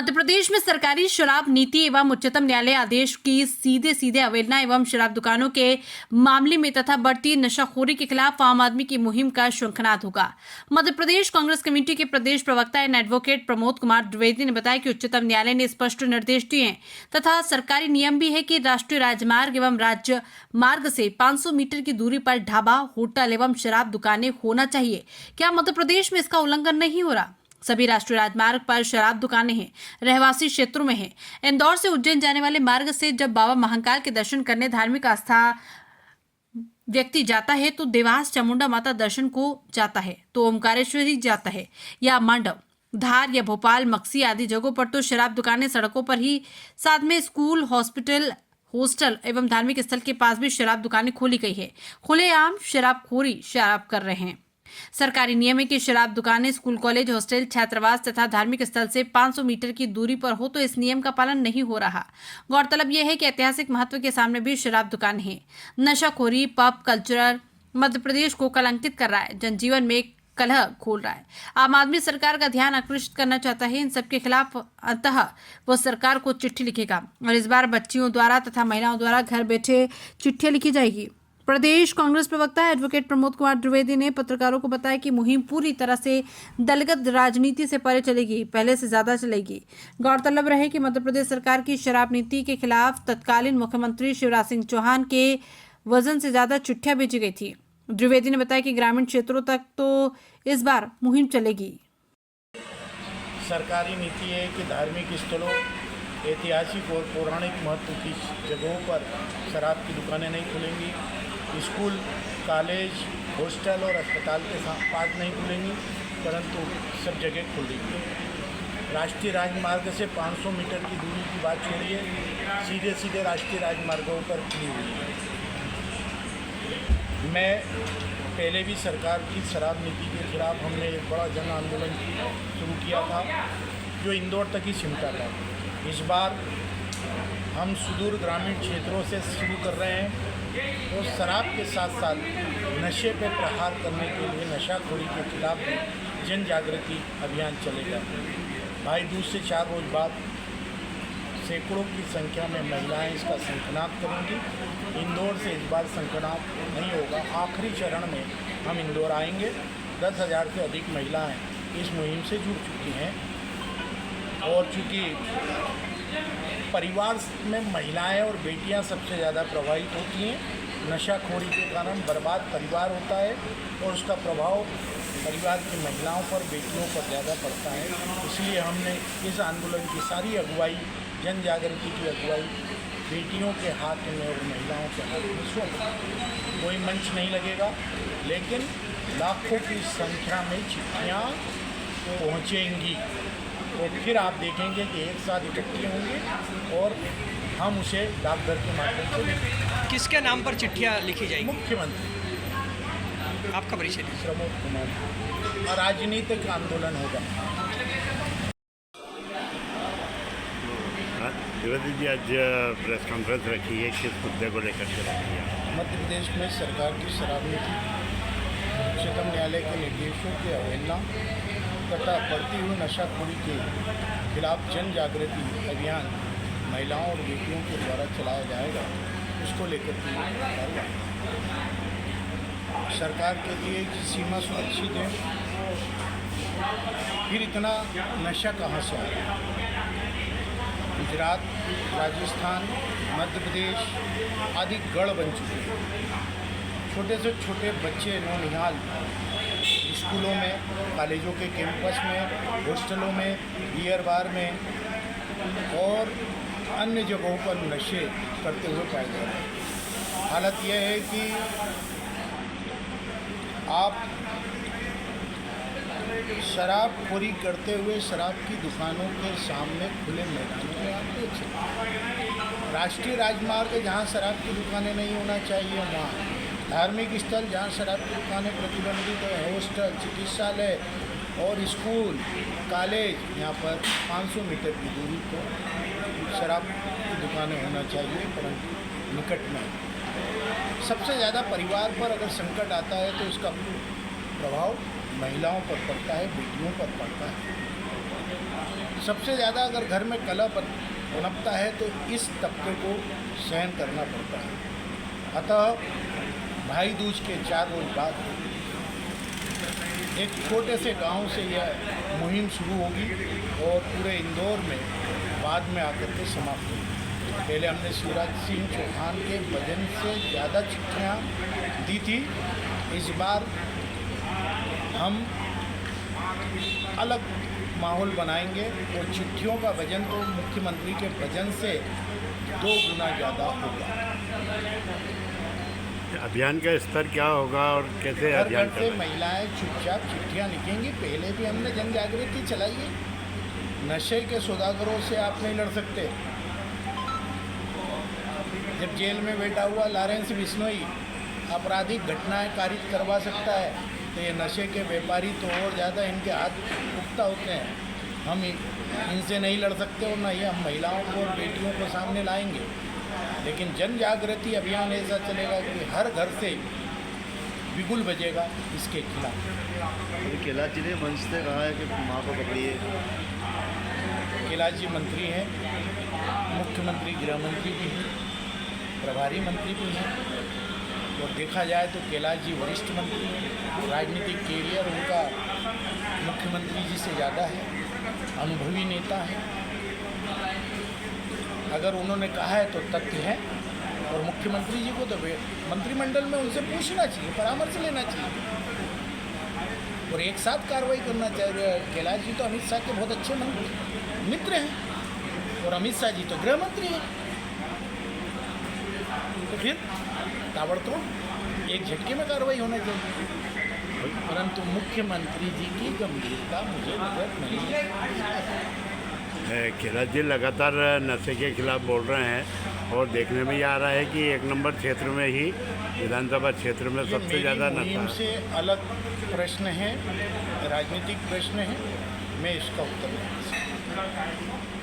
मध्य प्रदेश में सरकारी शराब नीति एवं उच्चतम न्यायालय आदेश की सीधे अवहेलना एवं शराब दुकानों के मामले में तथा बढ़ती नशाखोरी के खिलाफ आम आदमी की मुहिम का शंखनाद होगा। मध्य प्रदेश कांग्रेस कमेटी के प्रदेश प्रवक्ता एवं एडवोकेट प्रमोद कुमार द्विवेदी ने बताया कि उच्चतम न्यायालय ने स्पष्ट निर्देश दिए हैं तथा सरकारी नियम भी है कि राष्ट्रीय राजमार्ग एवं राज्य मार्ग से 500 मीटर की दूरी पर ढाबा, होटल एवं शराब दुकानें होना चाहिए। क्या मध्य प्रदेश में इसका उल्लंघन नहीं हो रहा? सभी राष्ट्रीय राजमार्ग पर शराब दुकानें हैं, रहवासी क्षेत्रों में हैं। इंदौर से उज्जैन जाने वाले मार्ग से जब बाबा महाकाल के दर्शन करने धार्मिक आस्था व्यक्ति जाता है तो देवास चामुंडा माता दर्शन को जाता है तो ओमकारेश्वरी जाता है या मांडव, धार या भोपाल, मक्सी आदि जगहों पर तो शराब दुकानें सड़कों पर ही, साथ में स्कूल, हॉस्पिटल, हॉस्टल एवं धार्मिक स्थल के पास भी शराब दुकानें खोली गई है। खुलेआम शराबखोरी शराब कर रहे हैं। सरकारी नियम है कि शराब दुकानें स्कूल, कॉलेज, हॉस्टल, छात्रावास तथा धार्मिक स्थल से 500 मीटर की दूरी पर हो तो इस नियम का पालन नहीं हो रहा। गौरतलब यह है कि ऐतिहासिक महत्व के सामने भी शराब दुकान है। नशाखोरी, पब कल्चर मध्य प्रदेश को कलंकित कर रहा है, जनजीवन में कलह खोल रहा है। आम आदमी सरकार का ध्यान आकृष्ट करना चाहता है। इन सबके खिलाफ अंततः वो सरकार को चिट्ठी लिखेगा और इस बार बच्चियों द्वारा तथा महिलाओं द्वारा घर बैठे चिट्ठियां लिखी जाएगी। प्रदेश कांग्रेस प्रवक्ता एडवोकेट प्रमोद कुमार द्विवेदी ने पत्रकारों को बताया कि मुहिम पूरी तरह से दलगत राजनीति से परे चलेगी, पहले से ज्यादा चलेगी। गौरतलब रहे कि मध्य प्रदेश सरकार की शराब नीति के खिलाफ तत्कालीन मुख्यमंत्री शिवराज सिंह चौहान के वजन से ज्यादा चिट्ठियां भेजी गई थी। द्विवेदी ने बताया कि ग्रामीण क्षेत्रों तक तो इस बार मुहिम चलेगी। सरकारी नीति है कि धार्मिक स्थलों, ऐतिहासिक और पौराणिक महत्व की जगहों पर शराब की दुकानें नहीं खुलेंगी। स्कूल, कॉलेज, हॉस्टल और अस्पताल के पास नहीं खुलेंगी, परंतु सब जगह खुलेंगी। राष्ट्रीय राजमार्ग से 500 मीटर की दूरी की बात छोड़िए, सीधे राष्ट्रीय राजमार्गों पर खुली हुई है। मैं पहले भी सरकार की शराब नीति के खिलाफ हमने एक बड़ा जन आंदोलन शुरू किया था जो इंदौर तक ही सिमटा था। इस बार हम सुदूर ग्रामीण क्षेत्रों से शुरू कर रहे हैं और शराब के साथ साथ नशे पर प्रहार करने के लिए नशाखोरी के खिलाफ जन जागृति अभियान चलेगा। भाई दूज से 4 रोज बाद सैकड़ों की संख्या में महिलाएं इसका शंखनाद करेंगी। इंदौर से इस बार शंखनाद नहीं होगा, आखिरी चरण में हम इंदौर आएंगे। 10,000 से अधिक महिलाएं इस मुहिम से जुड़ चुकी हैं और चूँकि परिवार में महिलाएं और बेटियां सबसे ज़्यादा प्रभावित होती हैं। नशाखोरी के कारण बर्बाद परिवार होता है और उसका प्रभाव परिवार की महिलाओं पर, बेटियों पर ज़्यादा पड़ता है। इसलिए हमने इस आंदोलन की सारी अगुवाई, जन जागृति की अगुवाई बेटियों के हाथ में और महिलाओं के हाथ में सौंपी। कोई मंच नहीं लगेगा, लेकिन लाखों की संख्या में चिट्ठियाँ पहुँचेंगी और फिर आप देखेंगे कि एक साथ इकट्ठे होंगे और हम उसे डाकघर के माध्यम से देंगे। किसके नाम पर चिट्ठियाँ लिखी जाएगी? मुख्यमंत्री। आपका परिचय? प्रमोद कुमार। और राजनीतिक आंदोलन होगा। द्विवेदी जी आज प्रेस कॉन्फ्रेंस रखी है, किस मुद्दे को लेकर के रखी है? मध्य प्रदेश में सरकार की शराब नीति, उच्चतम न्यायालय के निर्देशों की अवहेलना तथा बढ़ती हुई नशाखोरी के खिलाफ जन जागृति अभियान महिलाओं और बेटियों के द्वारा चलाया जाएगा। उसको लेकर के सरकार के लिए सीमा सुरक्षित है, फिर इतना नशा कहाँ से आया? गुजरात, राजस्थान, मध्य प्रदेश आदि गढ़ बन चुके हैं। छोटे से छोटे बच्चे नौनिहाल स्कूलों में, कॉलेजों के कैंपस में, हॉस्टलों में, बियर बार में और अन्य जगहों पर नशे करते हुए पाए जा रहे हैं। हालत यह है कि आप शराबखोरी करते हुए शराब की दुकानों के सामने खुले मैदानों में आप देख सकते हैं। राष्ट्रीय राजमार्ग जहाँ शराब की दुकानें नहीं होना चाहिए वहाँ, धार्मिक स्थल जहाँ शराब की दुकानें प्रतिबंधित है, हॉस्टल, चिकित्सालय और स्कूल, कॉलेज, यहाँ पर 500 मीटर की दूरी पर शराब की दुकानें होना चाहिए, परंतु निकट में। सबसे ज़्यादा परिवार पर अगर संकट आता है तो इसका प्रभाव महिलाओं पर पड़ता है, बेटियों पर पड़ता है। सबसे ज़्यादा अगर घर में कलह पनपता है तो इस तबके को सहन करना पड़ता है। अतः भाई दूज के 4 रोज बाद एक छोटे से गांव से यह मुहिम शुरू होगी और पूरे इंदौर में बाद में आकर के समाप्त होगी। पहले हमने शिवराज सिंह चौहान के वजन से ज़्यादा चिट्ठियाँ दी थी। इस बार हम अलग माहौल बनाएंगे और चिट्ठियों का वजन तो मुख्यमंत्री के वजन से 2 गुना ज़्यादा होगा। अभियान का स्तर क्या होगा और कैसे घर अभियान घर से चलेगा? महिलाएं चुपचाप चिट्ठियाँ लिखेंगी। पहले भी हमने जन जागृति चलाई है। नशे के सौदागरों से आप नहीं लड़ सकते। जब जेल में बैठा हुआ लॉरेंस बिश्नोई आपराधिक घटनाएं कारित करवा सकता है तो ये नशे के व्यापारी तो और ज़्यादा इनके हाथ पुख्ता होते हैं। हम इनसे नहीं लड़ सकते और ना ये हम महिलाओं को और बेटियों को सामने लाएंगे। लेकिन जन जागृति अभियान ऐसा चलेगा कि हर घर से बिगुल बजेगा इसके खिलाफ। अभी कैलाश जी ने मंच से कहा है कि माँ को पकड़िए। कैलाश जी मंत्री हैं, मुख्यमंत्री गृह मंत्री भी हैं, प्रभारी मंत्री भी हैं और देखा जाए तो कैलाश जी वरिष्ठ मंत्री हैं। राजनीतिक कैरियर उनका मुख्यमंत्री जी से ज़्यादा है, अनुभवी नेता हैं। अगर उन्होंने कहा है तो तथ्य है और मुख्यमंत्री जी को तो मंत्रिमंडल में उनसे पूछना चाहिए, परामर्श लेना चाहिए और एक साथ कार्रवाई करना चाहिए। कैलाश जी तो अमित शाह के बहुत अच्छे मित्र हैं और अमित शाह जी तो गृह मंत्री हैं। तो फिर ताबड़तोड़ एक झटके में कार्रवाई होना चाहिए। परंतु मुख्यमंत्री जी की गंभीरता मुझे नजर नहीं। कैलाश जी लगातार नशे के खिलाफ बोल रहे हैं और देखने में ये आ रहा है कि 1 नंबर क्षेत्र में ही विधानसभा क्षेत्र में ये सबसे मेरी ज़्यादा मुहिम नशा से अलग प्रश्न है, राजनीतिक प्रश्न है। मैं इसका उत्तर नहीं दे सकता।